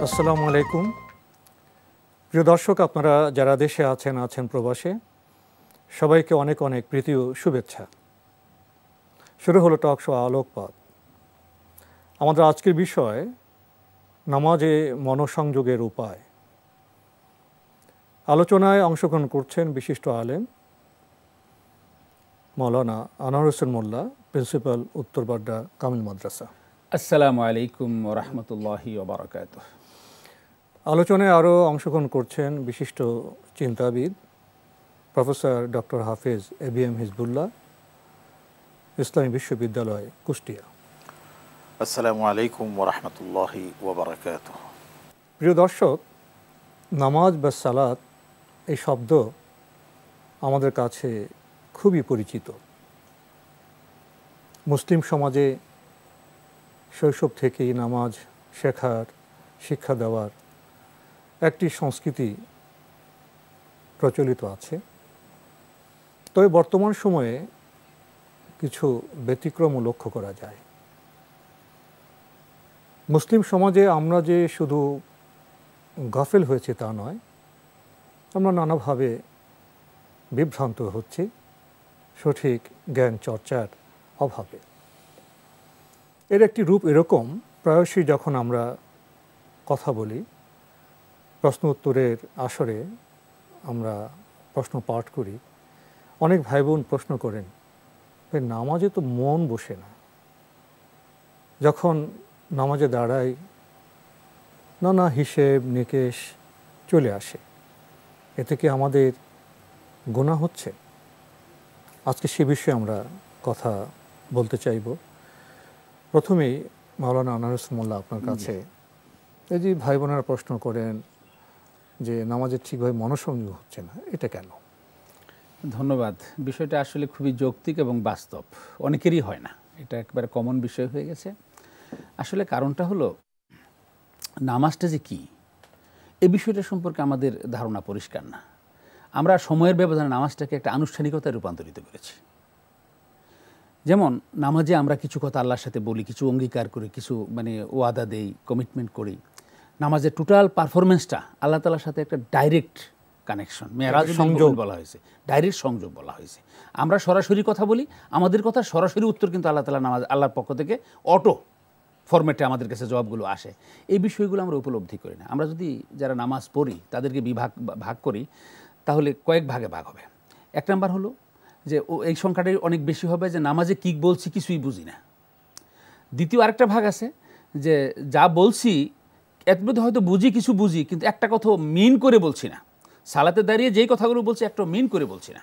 আসসালামু আলাইকুম। প্রিয় দর্শক, আপনারা যারা দেশে আছেন প্রবাসে, সবাইকে অনেক অনেক প্রীতি ও শুভেচ্ছা। শুরু হলো টক শো আলোকপাত। আমাদের আজকের বিষয় নামাজে মনোসংযোগের উপায়। আলোচনায় অংশগ্রহণ করছেন বিশিষ্ট আলেম মাওলানা আনোয়ার হোসেন মোল্লা, প্রিন্সিপাল উত্তরবাড্ডা কামিল মাদ্রাসা। আসসালামু আলাইকুম ওয়া রাহমাতুল্লাহি ওয়া বারাকাতুহু। আলোচনায় আরও অংশগ্রহণ করছেন বিশিষ্ট চিন্তাবিদ প্রফেসর ডক্টর হাফেজ এবিএম হিজবুল্লাহ, ইসলামী বিশ্ববিদ্যালয়, কুষ্টিয়া। আসসালামু আলাইকুম ওয়া রাহমাতুল্লাহি ওয়া বারাকাতুহু। প্রিয় দর্শক, নামাজ বা সালাত এই শব্দ আমাদের কাছে খুবই পরিচিত। মুসলিম সমাজে শৈশব থেকেই নামাজ শেখার, শিক্ষা দেওয়ার একটি সংস্কৃতি প্রচলিত আছে। তবে বর্তমান সময়ে কিছু ব্যতিক্রমও লক্ষ্য করা যায়। মুসলিম সমাজে আমরা যে শুধু গাফেল হয়েছে তা নয়, আমরা নানাভাবে বিভ্রান্ত হচ্ছি সঠিক জ্ঞান চর্চার অভাবে। এর একটি রূপ এরকম, প্রায়শই যখন আমরা কথা বলি, প্রশ্ন উত্তরের আসরে আমরা প্রশ্ন পাঠ করি, অনেক ভাই বোন প্রশ্ন করেন, নামাজে তো মন বসে না। যখন নামাজে দাঁড়াই, নানা হিসেব নিকেশ চলে আসে। এতে কি আমাদের গুনাহ হচ্ছে? আজকে সে বিষয়ে আমরা কথা বলতে চাইব। প্রথমেই মাওলানা আনোয়ার হোসেন মোল্লা, আপনার কাছে এই যে ভাই বোনেরা প্রশ্ন করেন যে নামাজে ঠিকভাবে মনোসংযোগ হচ্ছে না, এটা কেন? ধন্যবাদ। বিষয়টা আসলে খুবই যৌক্তিক এবং বাস্তব, অনেকেরই হয় না, এটা একবারে কমন বিষয় হয়ে গেছে। আসলে কারণটা হলো, নামাজটা যে কি, এই বিষয়টা সম্পর্কে আমাদের ধারণা পরিষ্কার না। আমরা সময়ের ব্যবধানে নামাজটাকে একটা আনুষ্ঠানিকতায় রূপান্তরিত করেছি। যেমন নামাজে আমরা কিছু কথা আল্লাহর সাথে বলি, কিছু অঙ্গীকার করি, কিছু ওয়াদা দেই, কমিটমেন্ট করি। নামাজের টোটাল পারফরমেন্সটা আল্লাহ তাআলার সাথে একটা ডাইরেক্ট কানেকশন, মেরাজ সংযোগ বলা হয়েছে, ডাইরেক্ট সংযোগ বলা হয়েছে। আমরা সরাসরি কথা বলি, আমাদের কথা সরাসরি উত্তর কিন্তু আল্লাহ তাআলা আল্লাহর পক্ষ থেকে অটো ফরম্যাটে আমাদের কাছে জবাবগুলো আসে। এই বিষয়গুলো আমরা উপলব্ধি করি না। আমরা যদি যারা নামাজ পড়ি তাদেরকে ভাগ করি, তাহলে কয়েক ভাগে ভাগ হবে। এক নাম্বার হলো যে এই সংখ্যাটাই অনেক বেশি হবে যে নামাজে কী বলছি কিছুই বুঝি না। দ্বিতীয় আরেকটা ভাগ আছে যে যা বলছি এর মধ্যে হয়তো কিছু বুঝি, কিন্তু একটা কথা মিন করে বলছি না। সালাতে দাঁড়িয়ে যেই কথাগুলো বলছি একটা মিন করে বলছি না,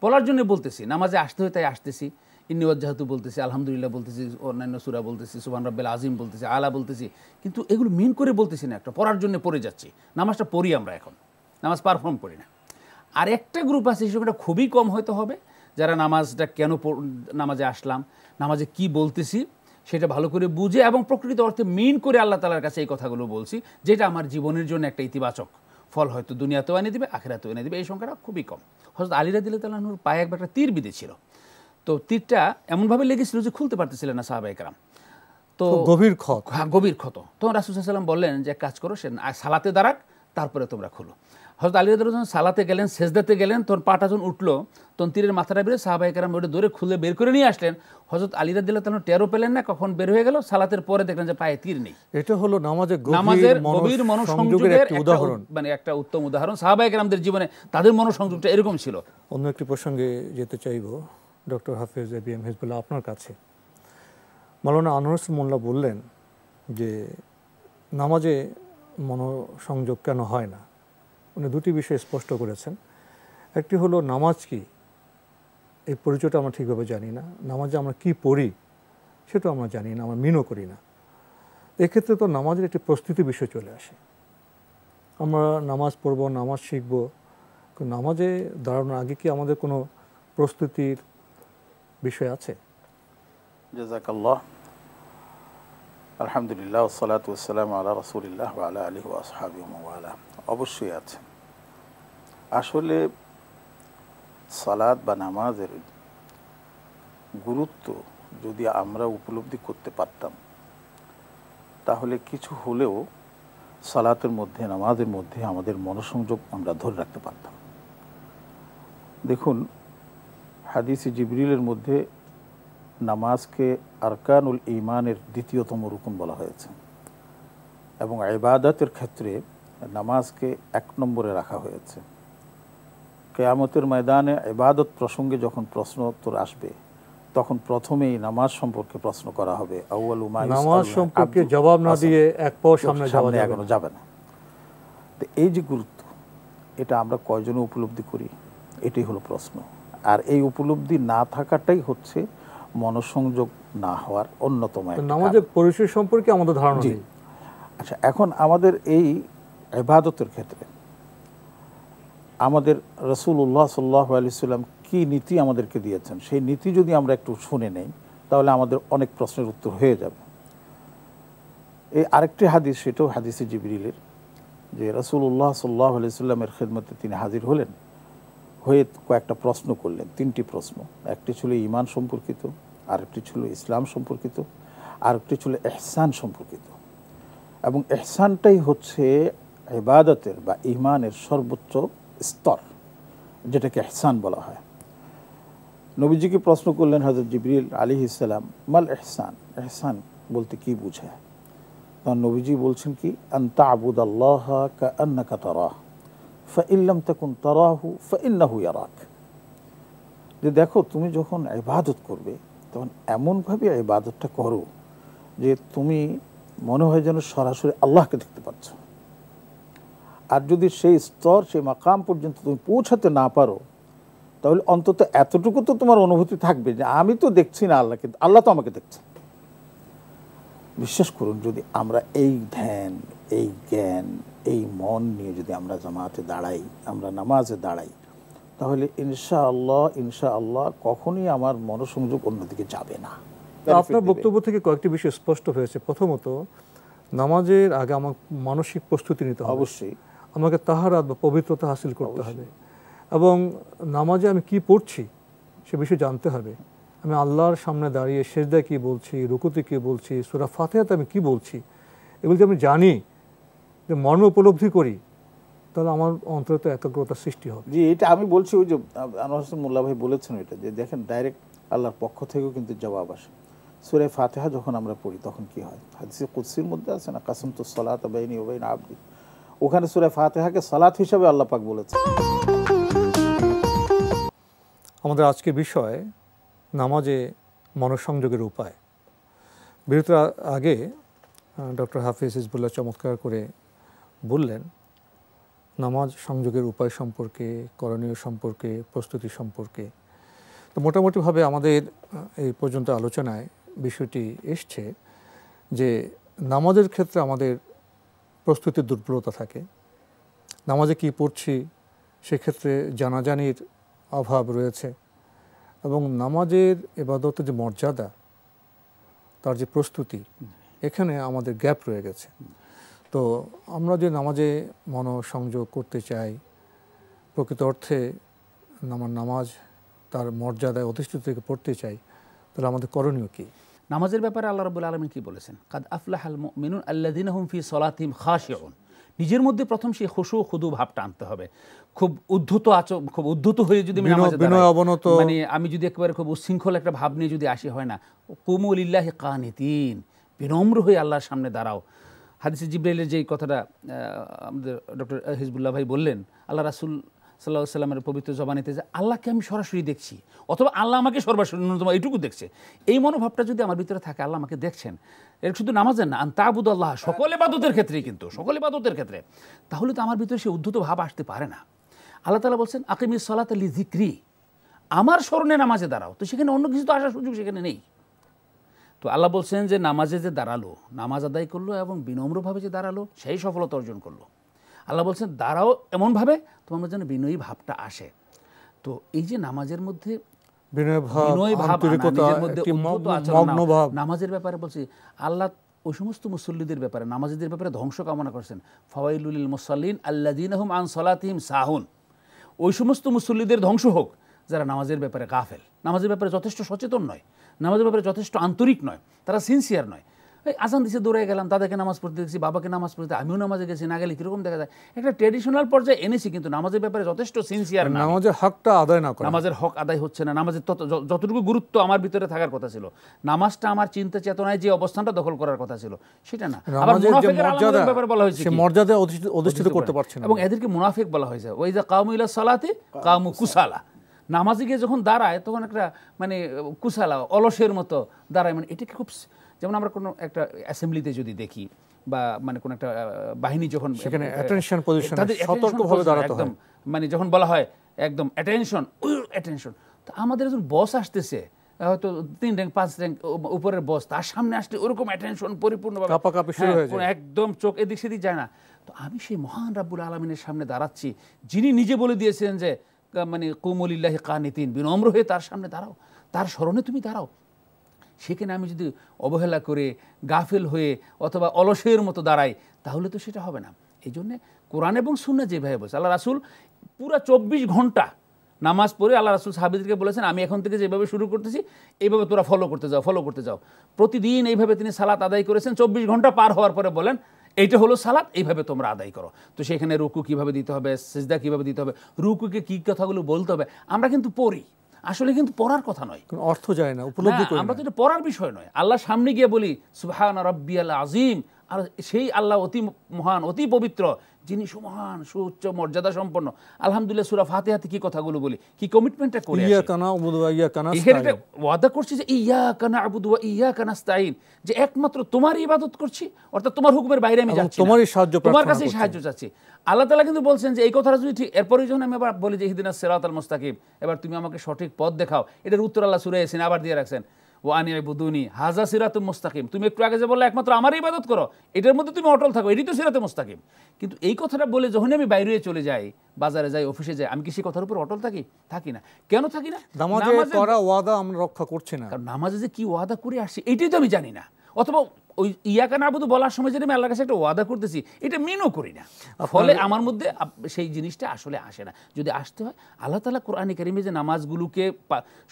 বলার জন্য বলতেছি। নামাজে আসতে হয় তাই আসতেছি, ইন্নী ওয়াজ্জাহতু বলতেছি, আলহামদুলিল্লাহ বলতেছি, অন্যান্য সূরা বলতেছি, সুবহান রাব্বিল আযীম বলতেছি, আলা বলতেছি, কিন্তু এগুলো মিন করে বলতেছি না, একটা পড়ার জন্য পড়ে যাচ্ছি। নামাজটা পড়ি আমরা, এখন নামাজ পারফর্ম করি না। আর একটা গ্রুপ আছে, সেটা খুবই কম হয়তো হবে, যারা নামাজটা কেন নামাজে আসলাম, নামাজে কি বলতেছি সেটা ভালো করে বুঝে এবং প্রকৃত অর্থে মিন করে আল্লাহ তাআলার কাছে এই কথাগুলো বলছি, যেটা আমার জীবনের জন্য একটা ইতিবাচক ফল হয়তো দুনিয়াতেও এনে দিবে, আখিরাতেও এনে দিবে। এই সংখ্যাটা খুবই কম। হযরত আলী রাদিয়াল্লাহু তাআলার পায়ে একবার একটা তীর বিঁধেছিল, তো তীরটা এমনভাবে লেগেছিল যে খুলতে পারতেছিলেন না সাহাবায়ে কেরাম। তো গভীর ক্ষত। তখন রাসূল সাল্লাল্লাহু আলাইহি ওয়াসাল্লাম বললেন যে কাজ করো, সে সালাতে দাঁড়াক, তারপরে তোমরা খুলো। হযরত আলী রাদিয়াল্লাহু তাআলা সালাতে গেলেন, সেজদাতে গেলেন, তখন পাটা যখন উঠলো, তখন তীরের মাথাটা বের সাহাবায়ে কেরাম ওটা ধরে খুলে বের করে নিয়ে আসলেন। হযরত আলী রাদিয়াল্লাহু তাআলা টেরও পেলেন না, কখন বের হয়ে গেল। সালাতের পরে দেখলেন যে পায়ে তীর নেই। এটা হলো নামাজের গভীর মনোসংযোগের একটা উদাহরণ, একটা উত্তম উদাহরণ। সাহাবায়ে কেরামদের জীবনে তাদের মনোসংযোগটা এরকম ছিল। অন্য একটি প্রসঙ্গে যেতে চাইব, ডক্টর হাফেজ এবিএম হিজবুল্লাহ, আপনার কাছে। মাওলানা আনোয়ার হোসেন মোল্লা বললেন যে নামাজে মনোসংযোগ কেন হয় না। উনি দুটি বিষয় স্পষ্ট করেছেন। একটি হলো নামাজ কি, এই পরিচয়টা আমরা ঠিকভাবে জানি না। নামাজে আমরা কি পড়ি সেটাও আমরা জানি না, আমরা মিনও করি না। এক্ষেত্রে তো নামাজের একটি প্রস্তুতি বিষয় চলে আসে। আমরা নামাজ পড়ব, নামাজ শিখব, নামাজে দাঁড়ানোর আগে কি আমাদের কোনো প্রস্তুতির বিষয় আছে? জাযাকাল্লাহ। আলহামদুলিল্লাহ, ওয়াসসালাতু ওয়াসসালামু আলা রাসূলিল্লাহ ওয়া আলা আলিহি ওয়া আসহাবিহি ওয়া ওয়ালা। অবশ্যই আছে। আসলে সালাত বা নামাজের গুরুত্ব যদি আমরা উপলব্ধি করতে পারতাম, তাহলে কিছু হলেও সালাতের মধ্যে, নামাজের মধ্যে আমাদের মনোসংযোগ আমরা ধরে রাখতে পারতাম। দেখুন, হাদিসে জিবরিলের মধ্যে নামাজকে আরকানুল ঈমানের দ্বিতীয়তম রুকন বলা হয়েছে এবং ইবাদতের ক্ষেত্রে নামাজকে 1 নম্বরে রাখা হয়েছে। কিয়ামতের ময়দানে ইবাদত প্রসঙ্গে যখন প্রশ্ন উত্তর আসবে, তখন প্রথমেই নামাজ সম্পর্কে প্রশ্ন করা হবে। আউয়ালু মা নামাজ সম্পর্কে জবাব না দিয়ে এক পাও সামনে এগোনো যাবে না। তো এই যে গুরুত্ব, এটা আমরা কয়জনে উপলব্ধি করি, এটাই হলো প্রশ্ন। আর এই উপলব্ধি না থাকাটাই হচ্ছে মনোসংযোগ না হওয়ার অন্যতম একটা কারণ। নামাজের পরিসর সম্পর্কে আমাদের ধারণা নেই। আচ্ছা, এখন আমাদের এই ইবাদতের ক্ষেত্রে আমাদের রাসূলুল্লাহ সাল্লাল্লাহু আলাইহি ওয়াসাল্লাম কি নীতি আমাদেরকে দিয়েছেন, সেই নীতি যদি আমরা একটু শুনে নেই, তাহলে আমাদের অনেক প্রশ্নের উত্তর হয়ে যাবে। এই আরেকটি হাদিস, সেটাও হাদিসে জিবরিলের, যে রাসূলুল্লাহ সাল্লাল্লাহু আলাইহি ওয়াসাল্লামের খেদমতে তিনি হাজির হলেন, হয়ে কয়েকটা প্রশ্ন করলেন, 3টি প্রশ্ন। একটি ছিল ঈমান সম্পর্কিত, আরেকটি ছিল ইসলাম সম্পর্কিত, আরেকটি ছিল ইহসান সম্পর্কিত। এবং ইহসানটাই হচ্ছে ইবাদতের বা ঈমানের সর্বোচ্চ স্তর, যেটাকে ইহসান বলা হয়। নবীজিকে প্রশ্ন করলেন হযরত জিবরিল আলাইহিস সালাম, মাল ইহসান, ইহসান বলতে কি বোঝায়? তখন নবীজি বলছেন কি, আন তা'বুদাল্লাহা কাআন্নাকা তারাহ ফাইন লাম তাকুন তারাহু ফাইন্নাহু ইয়ারাক। যে দেখো, তুমি যখন ইবাদত করবে তখন এমনভাবে ইবাদতটা করো যে তুমি মনে হয় যেন সরাসরি আল্লাহকে দেখতে পাচ্ছ। আর যদি সেই স্তর, সেই মাকাম পর্যন্ত তুমি পৌঁছাতে না পারো, তাহলে অন্তত এতটুকু তো তোমার অনুভূতি থাকবে যে আমি তো দেখছি না আল্লাহ, কিন্তু আল্লাহ তো আমাকে দেখছে। বিশ্বাস করুন, যদি আমরা এই ধ্যান, এই জ্ঞান, এই মন নিয়ে যদি আমরা জামাতে দাঁড়াই, আমরা নামাজে দাঁড়াই, তাহলে ইনশাআল্লাহ কখনই আমার মনোসংযোগ অন্যদিকে যাবে না। আপনার বক্তব্য থেকে কয়েকটি বিষয় স্পষ্ট হয়েছে। প্রথমত, নামাজের আগে আমার মানসিক প্রস্তুতি নিতে হবে। অবশ্যই আমাকে তাহারাত বা পবিত্রতা হাসিল করতে হবে, এবং নামাজে আমি কি পড়ছি সে বিষয়ে জানতে হবে। আমি আল্লাহর সামনে দাঁড়িয়ে সেজদায় কি বলছি, রুকুতে কি বলছি, সূরা ফাতিহাতে আমি কি বলছি, এগুলো যদি আমি জানি, যে মর্ম উপলব্ধি করি, তাহলে আমার অন্তরে তো একাগ্রতার সৃষ্টি হবে। জি, এটা আমি বলছি, ওই যে আনোয়ার হোসেন মোল্লা ভাই বলেছেন এটা, যে দেখেন ডাইরেক্ট আল্লাহর পক্ষ থেকেও কিন্তু জবাব আসে। সূরা ফাতিহা যখন আমরা পড়ি তখন কি হয়, হাদিসে কুদসির মধ্যে আছে না, কাসামতুস সালাতা বাইনি ওয়া বাইনা আবদি, ওখানে সূরা ফাতিহাকে সালাত হিসাবে আল্লাহ পাক বলেছেন। আমাদের আজকের বিষয় নামাজে মনোসংযোগের উপায়। বিরতির আগে ডক্টর হাফিজ হিজবুল্লাহ চমৎকার করে বললেন নামাজ সংযোগের উপায় সম্পর্কে, করণীয় সম্পর্কে, প্রস্তুতি সম্পর্কে। তো মোটামুটিভাবে আমাদের এই পর্যন্ত আলোচনায় বিষয়টি এসছে যে নামাজের ক্ষেত্রে আমাদের প্রস্তুতির দুর্বলতা থাকে। নামাজে কি পড়ছি সেক্ষেত্রে জানাজানির অভাব রয়েছে, এবং নামাজের ইবাদতের যে মর্যাদা, তার যে প্রস্তুতি, এখানে আমাদের গ্যাপ রয়ে গেছে। তো আমরা যে নামাজে মনোসংযোগ করতে চাই, প্রকৃত অর্থে আমার নামাজ তার মর্যাদায় অধিষ্ঠিত থেকে পড়তে চাই, তাহলে আমাদের করণীয় কী? নামাজের ব্যাপারে আল্লাহ রাব্বুল আলামিন কি বলেছেন? কাদ আফলাহাল মুমিনুন আল্লাযীনা হুম ফি সলাতিহিম খাশিউন। নিজের মধ্যে প্রথম সেই খুশু খুদু ভাবটা আনতে হবে। খুব উদ্ধত হয়ে যদি আমি নামাজে দাঁড়াই, মানে আমি যদি একেবারে খুব উচ্ছৃঙ্খল একটা ভাব নিয়ে যদি আসি, হয় না। কুমু লিল্লাহি কানিতিন, বিনম্র হয়ে আল্লাহর সামনে দাঁড়াও। হাদিসে জিবরাইলের যে কথাটা আমাদের ডক্টর হিজবুল্লাহ ভাই বললেন, আল্লাহ রাসূল সাল্লাল্লাহু আলাইহি ওয়াসাল্লামের পবিত্র জবানিতে, যে আল্লাহকে আমি সরাসরি দেখছি, অথবা আল্লাহ আমাকে সরাসরি ন্যূনতম এইটুকু দেখছে, এই মনোভাবটা যদি আমার ভিতরে থাকে, আল্লাহ আমাকে দেখছেন, এর শুধু নামাজের না, আন তা'বুদাল্লাহ, সকল ইবাদতের ক্ষেত্রেই, কিন্তু সকল ইবাদতের ক্ষেত্রে, তাহলে তো আমার ভিতরে সেই উদ্ধত ভাব আসতে পারে না। আল্লাহ তাআলা বলছেন আকিমিস সালাতা লিযিকরি, আমার স্মরণে নামাজে দাঁড়াও। তো সেখানে অন্য কিছু তো আসার সুযোগ সেখানে নেই। তো আল্লাহ বলছেন যে নামাজে যে দাঁড়ালো, নামাজ আদায় করলো এবং বিনম্রভাবে যে দাঁড়ালো, সেই সফলতা অর্জন করলো। আল্লাহ বলছেন দাঁড়াও এমনভাবে তোমার যেন বিনয়ী ভাবটা আসে। তো এই যে নামাজের মধ্যে বিনয় ভাব, নামাজের ব্যাপারে বলছি, আল্লাহ ওই সমস্ত মুসল্লিদের ব্যাপারে, নামাজীদের ব্যাপারে ধ্বংস কামনা করছেন। ফাওয়াইলুল লিল মুসাল্লিন আল্লাযীনা হুম আন সালাতিহিম সাহুন। ওই সমস্ত মুসল্লিদের ধ্বংস হোক যারা নামাজের ব্যাপারে গাফেল, নামাজের ব্যাপারে যথেষ্ট সচেতন নয়, নামাজের ব্যাপারে যথেষ্ট আন্তরিক নয়, তারা সিনসিয়ার নয়। আজান দিছে দৌড়ে গেলাম, তাদেরকে নামাজ পড়তে দেখছি, বাবাকে নামাজ পড়তে, আমিও নামাজে গেছি, না গেলে কিরকম দেখা যায়। একটা ট্রেডিশনাল পর্যায়ে এনেছি, কিন্তু নামাজের ব্যাপারে যথেষ্ট সিনসিয়ার না। নামাজের হকটা আদায় না করা, নামাজের হক আদায় হচ্ছে না। নামাজের যতটুকু গুরুত্ব আমার ভিতরে থাকার কথা ছিল, নামাজটা আমার চিন্তা চেতনায় যে অবস্থানটা দখল করার কথা ছিল সেটা না। আবার মুনাফিকের আলামতের ব্যাপারে বলা হয়েছে, সে মর্যাদা অধিষ্ঠিত করতে পারছে না, এবং এদেরকে মুনাফিক বলা হয়েছে। ওই যে কাউমু ইলা সালাতি কাউমু কুসালা, নামাজে গিয়ে যখন দাঁড়ায় তখন একটা মানে কুসালা, অলসের মতো দাঁড়ায়। মানে এটাকে খুব, যেমন আমরা কোনো একটা অ্যাসেম্বলিতে যদি দেখি বা মানে কোনো একটা বাহিনী যখন সেখানে অ্যাটেনশন পজিশনে সতর্কভাবে দাঁড়াতে হয়, একদম মানে যখন বলা হয় একদম অ্যাটেনশন, অ্যাটেনশন। তো আমাদের একজন বস আসতেছে, হয়তো 3 র্যাঙ্ক 5 র্যাঙ্ক উপরের বস, তার সামনে আসলে ওরকম অ্যাটেনশন পরিপূর্ণভাবে কাঁপাকাঁপি শুরু হয়ে যায়, একদম চোখ এদিক সেদিক যায় না। তো আমি সেই মহান রাব্বুল আলামিনের সামনে দাঁড়াচ্ছি, যিনি নিজে বলে দিয়েছেন যে মানে কুমু লিল্লাহি কানিতিন, বিনম্র হয়ে তার সামনে দাঁড়াও, তার স্মরণে তুমি দাঁড়াও। সেখানে আমি যদি অবহেলা করে, গাফেল হয়ে অথবা অলসের মতো দাঁড়াই, তাহলে তো সেটা হবে না। এই জন্যে কোরআন এবং সুন্নাহ যেভাবে বলছে, আল্লাহ রাসূল পুরা 24 ঘন্টা নামাজ পড়ে আল্লাহ রাসূল সাহাবীদেরকে বলেছেন, আমি এখন থেকে যেভাবে শুরু করতেছি এইভাবে তোরা ফলো করতে যাও। প্রতিদিন এইভাবে তিনি সালাত আদায় করেছেন। 24 ঘন্টা পার হওয়ার পরে বলেন, এইটা হলো সালাত, এইভাবে তোমরা আদায় করো। তো সেখানে রুকু কিভাবে দিতে হবে, সিজদা কিভাবে দিতে হবে, রুকুকে কি কথাগুলো বলতে হবে, আমরা কিন্তু পড়ি, আসলে কিন্তু পড়ার কথা নয়, অর্থ যায় না, উপলব্ধি করি না, আমরা তো এটা পড়ার বিষয় নয়। আল্লাহ সামনে গিয়ে বলি সুবহান রাব্বিয়াল আযীম, আর সেই আল্লাহ অতি মহান, অতি পবিত্র, যিনি সুমহান, সুউচ্চ মর্যাদা সম্পন্ন। আলহামদুলিল্লাহ সূরা ফাতিহাতে কি কথাগুলো বলি, কি কমিটমেন্টটা করে আসি, ইয়াকা না'বুদু ওয়া ইয়াকা এখানে নাস্তাঈন, ওয়াদা করছি যে ইয়াকা না'বুদু ওয়া ইয়াকা নাস্তাঈন, যে একমাত্র তোমারই ইবাদত করছি, অর্থাৎ তোমার হুকুমের বাইরে আমি যাচ্ছি না, তোমারই সাহায্য তোমার প্রার্থনা কাছেই করছি। সাহায্য চাচ্ছি। আল্লাহ তাআলা কিন্তু বলছেন যে এই কথাটা যদি ঠিক, এরপরে যখন আমি আবার বলি যে ইহদিনাস সিরাতাল মুস্তাকিম, এবার তুমি আমাকে সঠিক পথ দেখাও, এটার উত্তর আল্লাহ সূরা ইয়াসিন আবার দিয়ে রাখছেন, ওয়া আনি ইবুদুনি হাযা সিরাতুম মুস্তাকিম, তুমি একটু আগে যে বললে একমাত্র আমারই ইবাদত করো, এটার মধ্যে তুমি অটল থাকো, এটাই তো সিরাতে মুস্তাকিম। কিন্তু এই কথাটা বলে যখন আমি বাইরে চলে যাই, বাজারে যাই, অফিসে যাই, আমি কি সেই কথার উপর অটল থাকি না? কেন থাকি না? নামাজে করা ওয়াদা আমরা রক্ষা করছি না, কারণ নামাজে যে কি ওয়াদা করে আসছি এটাই তো আমি জানি না, অথবা ওই ইয়াকা না'বুদু বলার সময় যেটা আমি আল্লাহর কাছে একটা ওয়াদা করতেছি এটা মেনও করি না, ফলে আমার মধ্যে সেই জিনিসটা আসলে আসে না। যদি আসতে হয়, আল্লাহ তাআলা কোরআনে কারিমে যে নামাজগুলোকে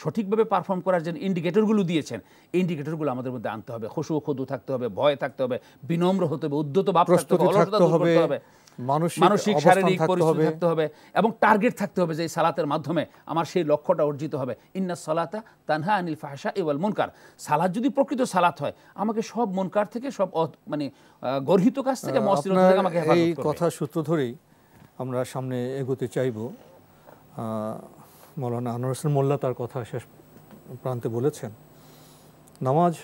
সঠিকভাবে পারফর্ম করার যে ইন্ডিকেটরগুলো দিয়েছেন, এই ইন্ডিকেটরগুলো আমাদের মধ্যে আনতে হবে। খুশু খুদু থাকতে হবে, ভয় থাকতে হবে, বিনম্র হতে হবে, উদ্যত ভাব থাকতে হবে, অলসতা দূর করতে হবে, মানসিক শারীরিক পরিস্থিতি থাকতে হবে, এবং টার্গেট থাকতে হবে যে এই সালাতের মাধ্যমে আমার সেই লক্ষ্যটা অর্জিত হবে। ইন্নাস সালাতা তানহা আনিল ফাহশাই ওয়াল মুনকার, সালাত যদি প্রকৃত সালাত হয়, আমাকে সব মুনকার থেকে, সব মানে গর্হিত কাজ থেকে, মসৃণ থেকে আমাকে হেফাজত করবে। এই কথা সূত্র ধরেই আমরা সামনে এগোতে চাইব। মাওলানা আনোয়ার হোসেন মোল্লা তার কথা শেষ প্রান্তে বলেছেন, নামাজ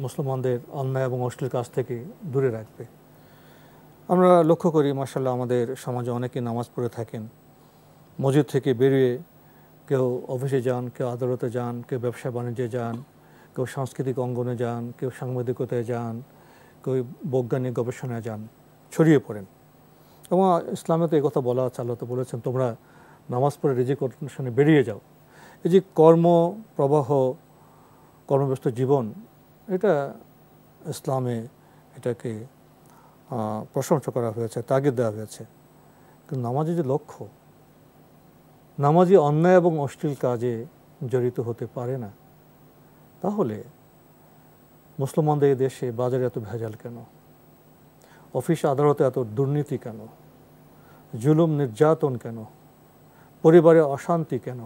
মুসলমানদের অন্যায় এবং অশ্লীল কাজ থেকে দূরে রাখবে। আমরা লক্ষ্য করি মাশাআল্লাহ আমাদের সমাজে অনেকেই নামাজ পড়ে থাকেন, মসজিদ থেকে বেরিয়ে কেউ অফিসে যান, কেউ আদালতে যান, কেউ ব্যবসা বাণিজ্যে যান, কেউ সাংস্কৃতিক অঙ্গনে যান, কেউ সাংবাদিকতায় যান, কেউ বৈজ্ঞানিক গবেষণায় যান, ছড়িয়ে পড়েন। এবং ইসলামে তো এই কথা বলা আছে, আল্লাহ তো বলেছেন তোমরা নামাজ পড়ে রিজিক অন্বেষণে বেরিয়ে যাও। এই যে কর্মপ্রবাহ, কর্মব্যস্ত জীবন, এটা ইসলামে এটাকে প্রশংসা করা হয়েছে, তাগিদ দেওয়া হয়েছে। কিন্তু নামাজের যে লক্ষ্য, নামাজি অন্যায় এবং অশ্লীল কাজে জড়িত হতে পারে না, তাহলে মুসলমানদের দেশে বাজারে এত ভেজাল কেন? অফিস আদালতে এত দুর্নীতি কেন? জুলুম নির্যাতন কেন? পরিবারে অশান্তি কেন?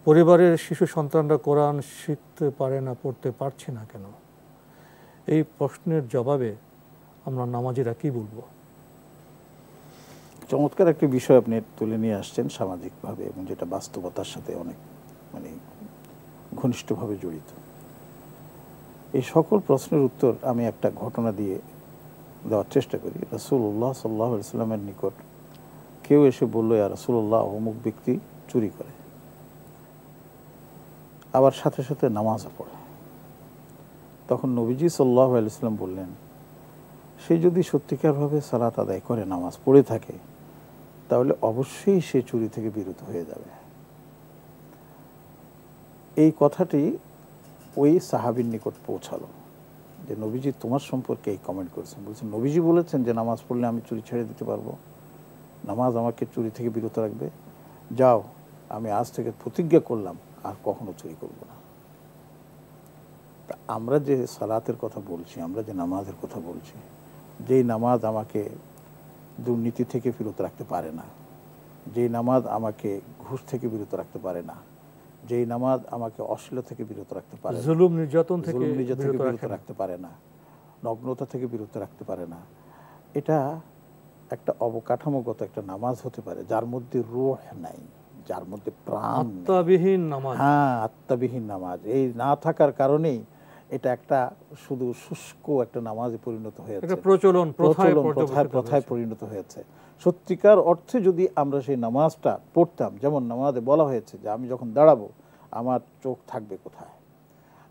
পরিবারের শিশু সন্তানরা কোরআন শিখতে পারে না, পড়তে পারছে না কেন? এই প্রশ্নের জবাবে আমরা নামাজিরা কি বলবো? চমৎকার একটি বিষয় আপনি তুলে নিয়ে আসছেন সামাজিকভাবে, এবং যেটা বাস্তবতার সাথে অনেক মানে ঘনিষ্ঠভাবে জড়িত। এই সকল প্রশ্নের উত্তর আমি একটা ঘটনা দিয়ে দেওয়ার চেষ্টা করি। রাসূলুল্লাহ সাল্লাল্লাহু আলাইহি ওয়াসাল্লামের নিকট কেউ এসে বলল, ইয়া রাসূলুল্লাহ, অমুক ব্যক্তি চুরি করে, আবার সাথে সাথে নামাজও পড়ে। তখন নবীজি সাল্লাল্লাহু আলাইহি ওয়াসাল্লাম বললেন, সে যদি সত্যিকারভাবে সালাত আদায় করে, নামাজ পড়ে থাকে, তাহলে অবশ্যই সে চুরি থেকে বিরত হয়ে যাবে। এই কথাটি ওই সাহাবীর নিকট পৌঁছালো যে নবীজি তোমার সম্পর্কে এই কমেন্ট করেছেন। বলছেন, নবীজি বলেছেন যে নামাজ পড়লে আমি চুরি ছেড়ে দিতে পারবো, নামাজ আমাকে চুরি থেকে বিরত রাখবে। যাও, আমি আজ থেকে প্রতিজ্ঞা করলাম আর কখনো চুরি করব না। আমরা যে সালাতের কথা বলছি, আমরা যে নামাজের কথা বলছি, যেই নামাজ আমাকে দুর্নীতি থেকে বিরত রাখতে পারে না, যেই নামাজ আমাকে ঘুষ থেকে বিরত রাখতে পারে না, যেই নামাজ আমাকে অশ্লীলতা থেকে বিরত রাখতে পারে না, জুলুম নির্যাতন থেকে বিরত রাখতে পারে না, নগ্নতা থেকে বিরত রাখতে পারে না, এটা একটা অবকাঠামোগত একটা নামাজ হতে পারে যার মধ্যে রূহ নাই, যার মধ্যে প্রাণ, আত্মাবিহীন নামাজ। হ্যাঁ, আত্মাবিহীন নামাজ। এই না থাকার কারণেই এটা একটা শুধু শুষ্ক একটা নামাজে পরিণত হয়েছে, একটা প্রচলন প্রথায় পরিণত হয়েছে। সত্যিকার অর্থে যদি আমরা সেই নামাজটা পড়তাম, যেমন নামাজে বলা হয়েছে যে আমি যখন দাঁড়াবো আমার চোখ থাকবে কোথায়,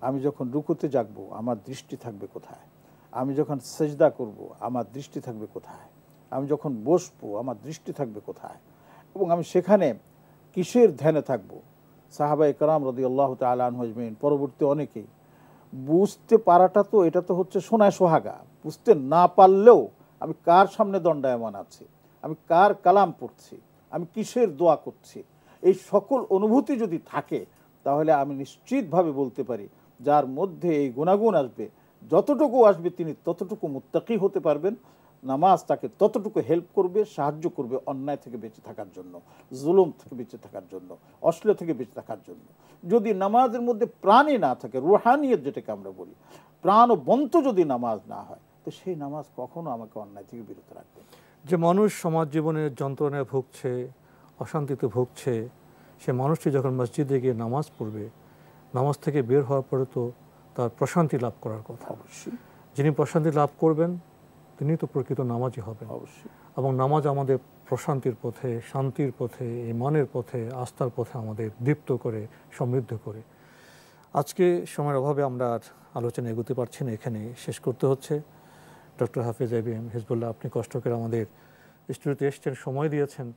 আমি যখন রুকুতে জাগবো আমার দৃষ্টি থাকবে কোথায়, আমি যখন সেজদা করব আমার দৃষ্টি থাকবে কোথায়, আমি যখন বসবো আমার দৃষ্টি থাকবে কোথায়, এবং আমি সেখানে কিসের ধ্যানে থাকবো। সাহাবায়ে কেরাম রাদিয়াল্লাহু তাআলা আনহুম আজমাইন, পরবর্তী অনেকেই বুঝতে পারাটা তো এটা তো হচ্ছে সোনায় সোহাগা, বুঝতে না পারলেও আমি কার সামনে দণ্ডায়মান আছি, আমি কার কালাম পড়ছি, আমি কিসের দোয়া করছি, এই সকল অনুভূতি যদি থাকে তাহলে আমি নিশ্চিতভাবে বলতে পারি যার মধ্যে এই গুণাগুণ আসবে, যতটুকু আসবে তিনি ততটুকু মুত্তাকি হতে পারবেন। নামাজ তাকে ততটুকু হেল্প করবে, সাহায্য করবে অন্যায় থেকে বেঁচে থাকার জন্য, জুলুম থেকে বেঁচে থাকার জন্য, অশ্লীল থেকে বেঁচে থাকার জন্য। যদি নামাজের মধ্যে প্রাণই না থাকে, রুহানিয়ত যেটাকে আমরা বলি, প্রাণবন্ত যদি নামাজ না হয়, তো সেই নামাজ কখনো আমাকে অন্যায় থেকে বিরত রাখবে। যে মানুষ সমাজ জীবনের যন্ত্রণায় ভুগছে, অশান্তিতে ভুগছে, সে মানুষটি যখন মসজিদে গিয়ে নামাজ পড়বে, নামাজ থেকে বের হওয়ার পরে তো তার প্রশান্তি লাভ করার কথা। অবশ্যই যিনি প্রশান্তি লাভ করবেন তিনি তো প্রকৃত নামাজি হবেন। অবশ্যই। এবং নামাজ আমাদের প্রশান্তির পথে, শান্তির পথে, ঈমানের পথে, আস্থার পথে আমাদের দীপ্ত করে, সমৃদ্ধ করে। আজকে সময়ের অভাবে আমরা আর আলোচনা এগোতে পারছি না, এখানে শেষ করতে হচ্ছে। ডক্টর হাফেজ এবিএম হিজবুল্লাহ, আপনি কষ্ট করে আমাদের স্টুডিওতে এসেছেন, সময় দিয়েছেন,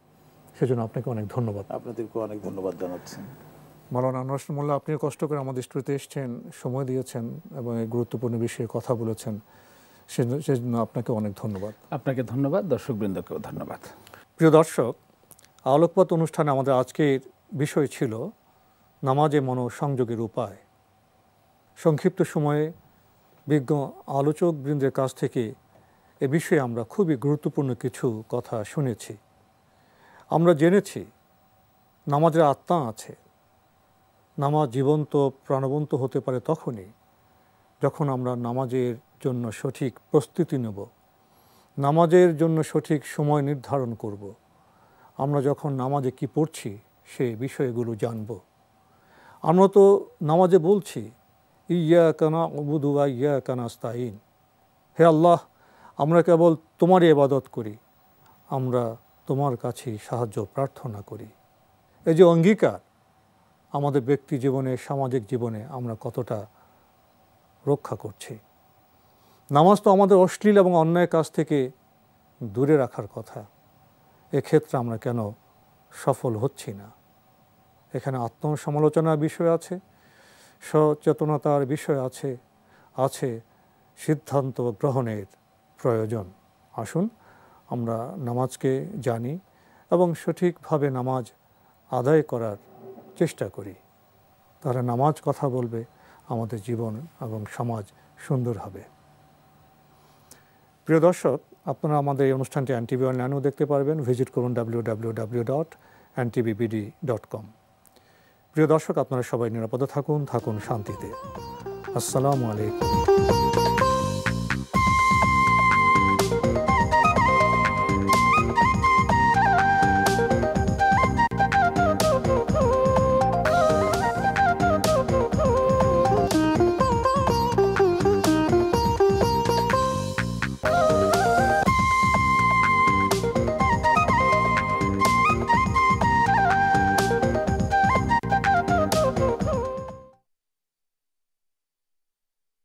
সেজন্য আপনাকে অনেক ধন্যবাদ। আপনাদেরকে অনেক ধন্যবাদ জানাচ্ছি। মাওলানা আনোয়ার হোসেন মোল্লা, আপনিও কষ্ট করে আমাদের স্টুডিওতে এসেছেন, সময় দিয়েছেন এবং এই গুরুত্বপূর্ণ বিষয়ে কথা বলেছেন, সেজন্য আপনাকে অনেক ধন্যবাদ। আপনাকে ধন্যবাদ, দর্শকবৃন্দকেও ধন্যবাদ। প্রিয় দর্শক, আলোকপাত অনুষ্ঠানে আমাদের আজকের বিষয় ছিল নামাজে মনোসংযোগের উপায়। সংক্ষিপ্ত সময়ে বিজ্ঞ আলোচকবৃন্দের কাছ থেকে এ বিষয়ে আমরা খুবই গুরুত্বপূর্ণ কিছু কথা শুনেছি। আমরা জেনেছি নামাজের আত্মা আছে। নামাজ জীবন্ত, প্রাণবন্ত হতে পারে তখনই যখন আমরা নামাজের জন্য সঠিক প্রস্তুতি নেব, নামাজের জন্য সঠিক সময় নির্ধারণ করব, আমরা যখন নামাজে কি পড়ছি সেই বিষয়গুলো জানব। আমরা তো নামাজে বলছি ইয়াকা না'বুদু ওয়া ইয়াকা নাস্তাঈন, হে আল্লাহ, আমরা কেবল তোমারই ইবাদত করি, আমরা তোমার কাছে সাহায্য প্রার্থনা করি। এই যে অঙ্গীকার, আমাদের ব্যক্তি জীবনে, সামাজিক জীবনে আমরা কতটা রক্ষা করছি। নামাজ তো আমাদের অশ্লীল এবং অন্যায় কাজ থেকে দূরে রাখার কথা, এক্ষেত্রে আমরা কেন সফল হচ্ছি না? এখানে আত্মসমালোচনার বিষয় আছে, সচেতনতার বিষয় আছে, আছে সিদ্ধান্ত গ্রহণের প্রয়োজন। আসুন আমরা নামাজকে জানি এবং সঠিকভাবে নামাজ আদায় করার চেষ্টা করি, তাহলে নামাজ কথা বলবে, আমাদের জীবন এবং সমাজ সুন্দর হবে। প্রিয় দর্শক, আপনারা আমাদের এই অনুষ্ঠানটি এনটিভি অনলাইনেও দেখতে পারবেন। ভিজিট করুন www.ntvbd.com। প্রিয় দর্শক, আপনারা সবাই নিরাপদে থাকুন, থাকুন শান্তিতে। আসসালামু আলাইকুম।